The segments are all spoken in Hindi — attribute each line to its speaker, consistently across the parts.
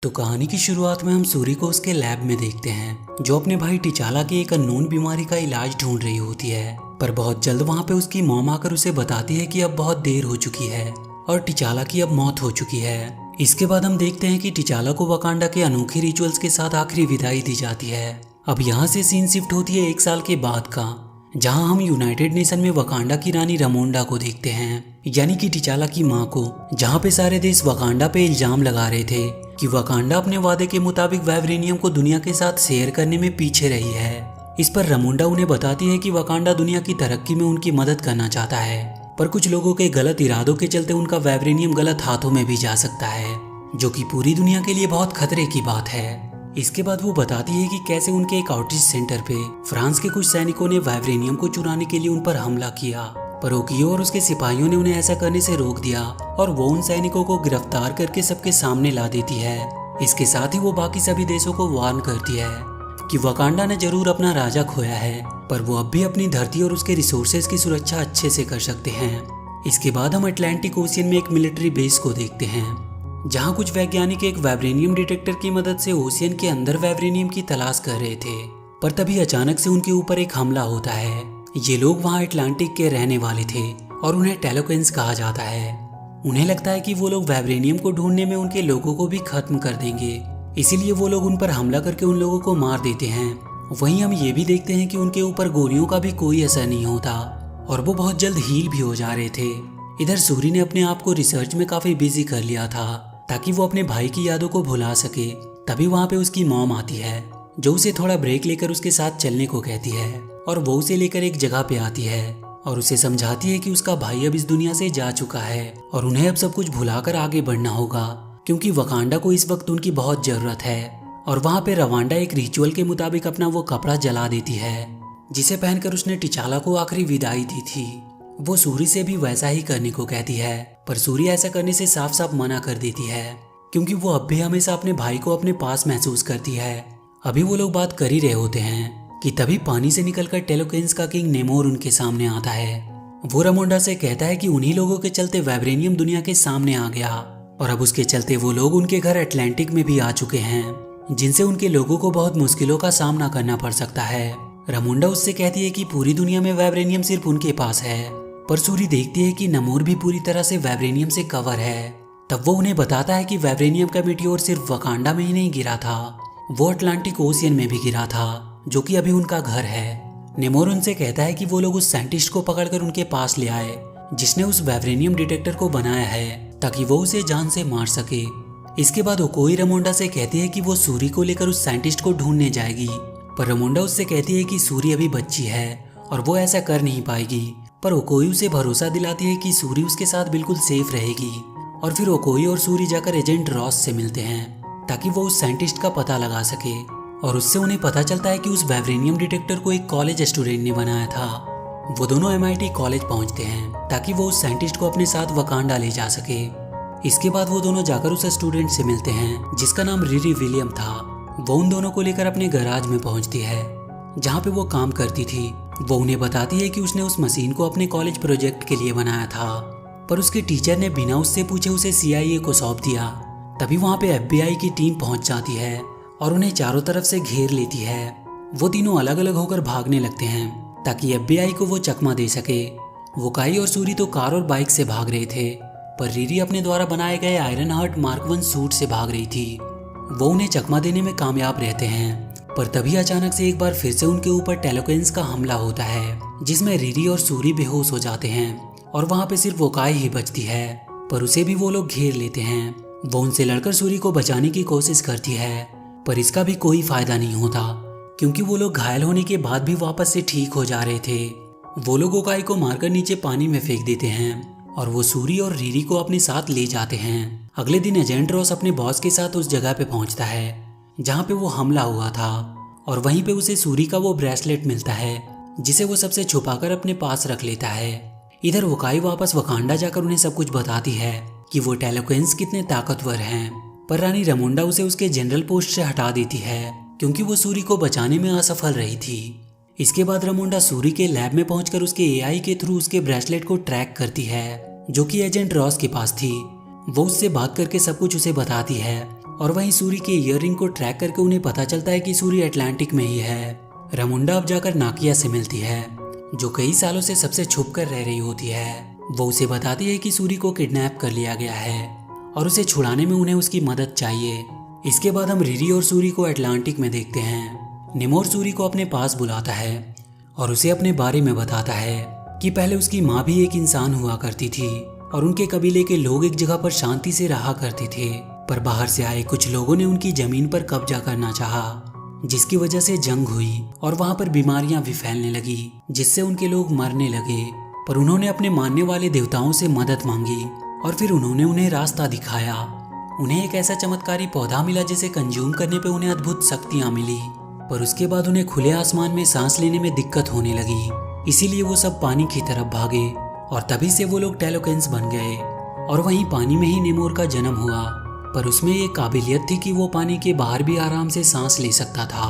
Speaker 1: तो कहानी की शुरुआत में हम सूरी को उसके लैब में देखते हैं, जो अपने भाई टिचाला की एक अननोन बीमारी का इलाज ढूंढ रही होती है। पर बहुत जल्द वहाँ पे उसकी मॉम आकर उसे बताती है कि अब बहुत देर हो चुकी है और टिचाला की अब मौत हो चुकी है। इसके बाद हम देखते हैं कि टिचाला को वकांडा के अनोखे रिचुअल्स के साथ आखिरी विदाई दी जाती है। अब यहाँ से सीन शिफ्ट होती है 1 साल के बाद का, जहाँ हम यूनाइटेड नेशन में वकांडा की रानी रामोंडा को देखते हैं, यानी कि टिचाला की माँ को। जहाँ पे सारे देश वकांडा पे इल्जाम लगा रहे थे कि वकांडा अपने वादे के मुताबिक वाइब्रेनियम को दुनिया के साथ शेयर करने में पीछे रही है। इस पर रामोंडा उन्हें बताती है कि वकांडा दुनिया की तरक्की में उनकी मदद करना चाहता है, पर कुछ लोगों के गलत इरादों के चलते उनका वाइब्रेनियम गलत हाथों में भी जा सकता है, जो कि पूरी दुनिया के लिए बहुत खतरे की बात है। इसके बाद वो बताती है कि कैसे उनके एक आउटरीच सेंटर पे फ्रांस के कुछ सैनिकों ने वाइब्रेनियम को चुराने के लिए उन पर हमला किया, पर ओकियो और उसके सिपाहियों ने उन्हें ऐसा करने से रोक दिया और वो उन सैनिकों को गिरफ्तार करके सबके सामने ला देती है। इसके साथ ही वो बाकी सभी देशों को वार्न करती है कि वकांडा ने जरूर अपना राजा खोया है, पर वो अब भी अपनी धरती और उसके रिसोर्सेज की सुरक्षा अच्छे से कर सकते हैं। इसके बाद हम अटलांटिक ओशियन में एक मिलिट्री बेस को देखते हैं, जहाँ कुछ वैज्ञानिक एक वाइब्रेनियम डिटेक्टर की मदद से ओशियन के अंदर वाइब्रेनियम की तलाश कर रहे थे। पर तभी अचानक से उनके ऊपर एक हमला होता है। ये लोग वहाँ अटलांटिक के रहने वाले थे और उन्हें टेलोकेंस कहा जाता है। उन्हें लगता है कि वो लोग वाइब्रेनियम को ढूंढने में उनके लोगों को भी खत्म कर देंगे, इसीलिए वो लोग उन पर हमला करके उन लोगों को मार देते हैं। वहीं हम ये भी देखते हैं कि उनके ऊपर गोलियों का भी कोई असर नहीं होता और वो बहुत जल्द हील भी हो जा रहे थे। इधर सूरी ने अपने आप को रिसर्च में काफी बिजी कर लिया था ताकि वो अपने भाई की यादों को भुला सके। तभी वहाँ पे उसकी मॉम आती है, जो उसे थोड़ा ब्रेक लेकर उसके साथ चलने को कहती है और वो उसे लेकर एक जगह पे आती है और उसे समझाती है कि उसका भाई अब इस दुनिया से जा चुका है और उन्हें अब सब कुछ भुलाकर आगे बढ़ना होगा, क्योंकि वकांडा को इस वक्त उनकी बहुत जरूरत है। और वहाँ पे रवांडा एक रिचुअल के मुताबिक अपना वो कपड़ा जला देती है, जिसे पहनकर उसने टिचाला को आखिरी विदाई दी थी। वो सूरी से भी वैसा ही करने को कहती है, पर सूरी ऐसा करने से साफ साफ मना कर देती है, क्योंकि वो अब भी हमेशा अपने भाई को अपने पास महसूस करती है। अभी वो लोग बात कर ही रहे होते हैं कि तभी पानी से निकलकर टेलोकेंस का किंग नेमोर उनके सामने आता है। वो रामोंडा से कहता है कि उन्हीं लोगों के चलते वाइब्रेनियम दुनिया के सामने आ गया और अब उसके चलते वो लोग उनके घर अटलांटिक में भी आ चुके हैं, जिनसे उनके लोगों को बहुत मुश्किलों का सामना करना पड़ सकता है। रामोंडा उससे कहती है कि पूरी दुनिया में वाइब्रेनियम सिर्फ उनके पास है, पर सूरी देखती है कि नमोर भी पूरी तरह से वाइब्रेनियम से कवर है। तब वो उन्हें बताता है कि वाइब्रेनियम का मीटियोर सिर्फ वकांडा में ही नहीं गिरा था, वो अटलांटिक ओशियन में भी गिरा था, जो कि अभी उनका घर है। नेमोर उनसे कहता है कि वो लोग उस साइंटिस्ट को पकड़कर उनके पास ले आए, जिसने उस वाइब्रेनियम डिटेक्टर को बनाया है ताकि वो उसे जान से मार सके। इसके बाद ओकोई रामोंडा से कहती है कि वो सूरी को लेकर उस साइंटिस्ट को ढूंढने जाएगी, पर रामोंडा उससे कहती है कि सूरी अभी बच्ची है और वो ऐसा कर नहीं पाएगी। पर ओकोई उसे भरोसा दिलाती है कि सूरी उसके साथ बिल्कुल सेफ रहेगी। और फिर ओकोई और सूरी जाकर एजेंट रॉस से मिलते हैं ताकि वो उस साइंटिस्ट का पता लगा सके, और उससे उन्हें पता चलता है कि उस वाइब्रेनियम डिटेक्टर को एक कॉलेज स्टूडेंट ने बनाया था। वो दोनों MIT कॉलेज पहुंचते हैं ताकि वो उस साइंटिस्ट को अपने साथ वकांडा ले जा सके। इसके बाद वो दोनों जाकर उस स्टूडेंट से मिलते हैं जिसका नाम रिरी विलियम था। वो उन दोनों को लेकर अपने गैराज में पहुंचती है जहाँ पे वो काम करती थी। वो उन्हें बताती है कि उसने उस मशीन को अपने कॉलेज प्रोजेक्ट के लिए बनाया था, पर उसके टीचर ने बिना उससे पूछे उसे CIA को सौंप दिया। तभी वहाँ पे FBI की टीम पहुंच जाती है और उन्हें चारों तरफ से घेर लेती है। वो तीनों अलग अलग होकर भागने लगते हैं ताकि FBI को वो चकमा दे सके। वोकाई और सूरी तो कार और बाइक से भाग रहे थे, पर रीरी अपने द्वारा बनाए गए आयरन हार्ट मार्क 1 सूट से भाग रही थी। वो उन्हें चकमा देने में कामयाब रहते हैं, पर तभी अचानक से एक बार फिर से उनके ऊपर टेलोकेंस का हमला होता है, जिसमें रीरी और सूरी बेहोश हो जाते हैं और वहाँ पे सिर्फ वोकाई ही बचती है, पर उसे भी वो लोग घेर लेते हैं। वो उनसे लड़कर सूरी को बचाने की कोशिश करती है, पर इसका भी कोई फायदा नहीं होता, क्योंकि वो लोग घायल होने के बाद भी वापस से ठीक हो जा रहे थे। वो लोग ओकाई को मारकर नीचे पानी में फेंक देते हैं और वो सूरी और रीरी को अपने साथ ले जाते हैं। अगले दिन एजेंट रॉस अपने बॉस के साथ उस जगह पे पहुंचता है जहाँ पे वो हमला हुआ था, और वहीं पे उसे सूरी का वो ब्रेसलेट मिलता है जिसे वो सबसे छुपाकर अपने पास रख लेता है। इधर वोकाई वापस वकांडा जाकर उन्हें सब कुछ बताती है कि वो टेलोकेंस कितने ताकतवर हैं, पर रानी रामोंडा उसे उसके जनरल पोस्ट से हटा देती है क्योंकि वो सूरी को बचाने में असफल रही थी। इसके बाद रामोंडा सूरी के लैब में पहुंचकर उसके AI के थ्रू उसके ब्रेसलेट को ट्रैक करती है, जो कि एजेंट रॉस के पास थी। वो उससे बात करके सब कुछ उसे बताती है और वहीं सूरी के ईयररिंग को ट्रैक करके उन्हें पता चलता है कि सूरी अटलांटिक में ही है। रामुंडा अब जाकर नाकिया से मिलती है, जो कई सालों से सबसे छुप कर रह रही होती है। वो उसे बताती है कि सूरी को किडनैप कर लिया गया है और उसे छुड़ाने में उन्हें उसकी मदद चाहिए। इसके बाद हम रिरी और सूरी को अटलांटिक में देखते हैं। निमोर सूरी को अपने पास बुलाता है और उसे अपने बारे में बताता है कि पहले उसकी माँ भी एक इंसान हुआ करती थी और उनके कबीले के लोग एक जगह पर शांति से रहा करते थे, पर बाहर से आए कुछ लोगों ने उनकी जमीन पर कब्जा करना चाहा, जिसकी वजह से जंग हुई और वहां पर बीमारियां भी फैलने लगी, जिससे उनके लोग मरने लगे। पर उन्होंने अपने मानने वाले देवताओं से मदद मांगी और फिर उन्होंने उन्हें रास्ता दिखाया। उन्हें एक ऐसा चमत्कारी पौधा मिला जिसे कंज्यूम करने पे उन्हें अद्भुत शक्तियां मिली, पर उसके बाद उन्हें खुले आसमान में सांस लेने में दिक्कत होने लगी। इसीलिए वो सब पानी की तरफ भागे और तभी से वो लोग टेलोकेंस बन गए। और वहीं पानी में ही नेमोर का जन्म हुआ, पर उसमें एक काबिलियत थी कि वो पानी के बाहर भी आराम से सांस ले सकता था।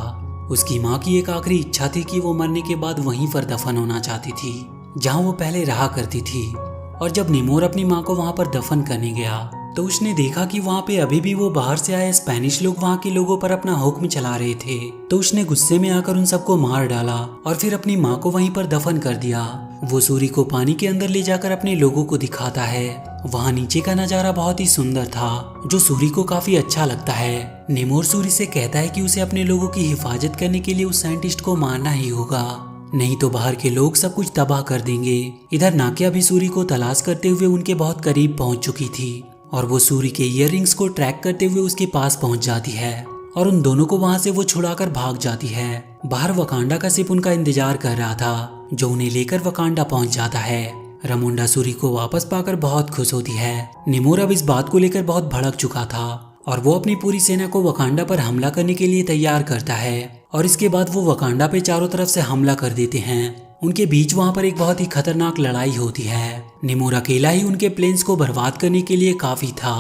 Speaker 1: उसकी माँ की एक आखिरी इच्छा थी कि वो मरने के बाद वहीं पर दफन होना चाहती थी जहाँ वो पहले रहा करती थी। और जब नेमोर अपनी माँ को वहाँ पर दफन करने गया तो उसने देखा कि वहाँ पे अभी भी वो बाहर से आए स्पेनिश लोग वहाँ के लोगों पर अपना हुक्म चला रहे थे। तो उसने गुस्से में आकर उन सबको मार डाला और फिर अपनी माँ को वहीं पर दफन कर दिया। वो सूरी को पानी के अंदर ले जाकर अपने लोगों को दिखाता है। वहाँ नीचे का नजारा बहुत ही सुंदर था, जो सूरी को काफी अच्छा लगता है। नेमोर सूरी से कहता है कि उसे अपने लोगों की हिफाजत करने के लिए उस साइंटिस्ट को मारना ही होगा, नहीं तो बाहर के लोग सब कुछ तबाह कर देंगे। इधर नाकिया भी सूरी को तलाश करते हुए उनके बहुत करीब पहुंच चुकी थी और वो सूरी के ईयररिंग्स को ट्रैक करते हुए उसके पास पहुंच जाती है और उन दोनों को वहां से वो छुड़ाकर भाग जाती है। बाहर वकांडा का शिप उनका इंतजार कर रहा था, जो उन्हें लेकर वकांडा पहुंच जाता है। रामुंडा सूरी को वापस पाकर बहुत खुश होती है। निमोर अब इस बात को लेकर बहुत भड़क चुका था और वो अपनी पूरी सेना को वकांडा पर हमला करने के लिए तैयार करता है और इसके बाद वो वकांडा पे चारों तरफ से हमला कर देते हैं। उनके बीच वहां पर एक बहुत ही खतरनाक लड़ाई होती है। निमोर अकेला ही उनके प्लेन्स को बर्बाद करने के लिए काफी था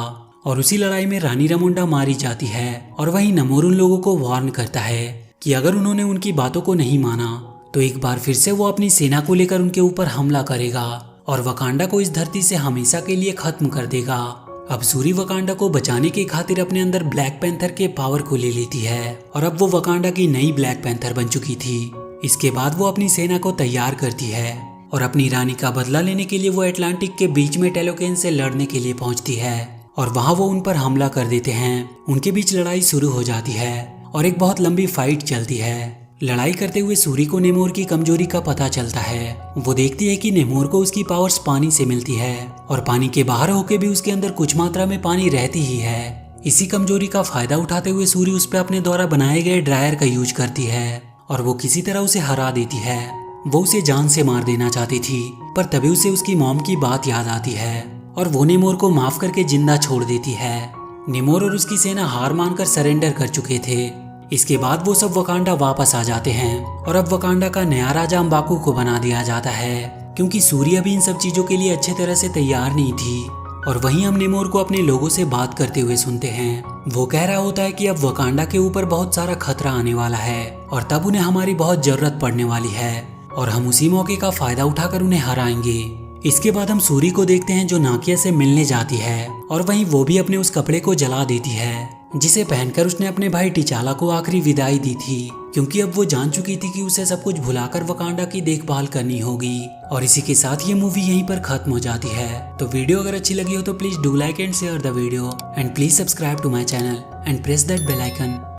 Speaker 1: और उसी लड़ाई में रानी रामुंडा मारी जाती है। और वहीं निमोर उन लोगों को वार्न करता है कि अगर उन्होंने उनकी बातों को नहीं माना तो एक बार फिर से वो अपनी सेना को लेकर उनके ऊपर हमला करेगा और वकांडा को इस धरती से हमेशा के लिए खत्म कर देगा। अब सूरी वकांडा को बचाने की खातिर अपने अंदर ब्लैक पैंथर के पावर को ले लेती है और अब वो वकांडा की नई ब्लैक पैंथर बन चुकी थी। इसके बाद वो अपनी सेना को तैयार करती है और अपनी रानी का बदला लेने के लिए वो अटलांटिक के बीच में टेलोकेन से लड़ने के लिए पहुंचती है और वहां वो उन पर हमला कर देते हैं। उनके बीच लड़ाई शुरू हो जाती है और एक बहुत लंबी फाइट चलती है। लड़ाई करते हुए सूरी को नेमोर की कमजोरी का पता चलता है। वो देखती है कि नेमोर को उसकी पावर्स पानी से मिलती है और पानी के बाहर होके भी उसके अंदर कुछ मात्रा में पानी रहती ही है। इसी कमजोरी का फायदा उठाते हुए सूरी उस पर अपने द्वारा बनाए गए ड्रायर का यूज करती है और वो किसी तरह उसे हरा देती है। वो उसे जान से मार देना चाहती थी, पर तभी उसे उसकी मॉम की बात याद आती है और वो नेमोर को माफ करके जिंदा छोड़ देती है। नेमोर और उसकी सेना हार मानकर सरेंडर कर चुके थे। इसके बाद वो सब वकांडा वापस आ जाते हैं और अब वकांडा का नया राजा अम्बाकू को बना दिया जाता है, क्योंकि सूर्य भी इन सब चीजों के लिए अच्छे तरह से तैयार नहीं थी। और वहीं हम नेमोर को अपने लोगों से बात करते हुए सुनते हैं। वो कह रहा होता है कि अब वकांडा के ऊपर बहुत सारा खतरा आने वाला है और तब उन्हें हमारी बहुत जरूरत पड़ने वाली है और हम उसी मौके का फायदा उठाकर उन्हें हराएंगे। इसके बाद हम सूरी को देखते हैं जो नाकिया से मिलने जाती है और वहीं वो भी अपने उस कपड़े को जला देती है जिसे पहनकर उसने अपने भाई टिचाला को आखिरी विदाई दी थी, क्योंकि अब वो जान चुकी थी कि उसे सब कुछ भुलाकर वकांडा की देखभाल करनी होगी। और इसी के साथ ये मूवी यहीं पर खत्म हो जाती है। तो वीडियो अगर अच्छी लगी हो तो please do like and share the video and please subscribe to my channel and press that bell icon.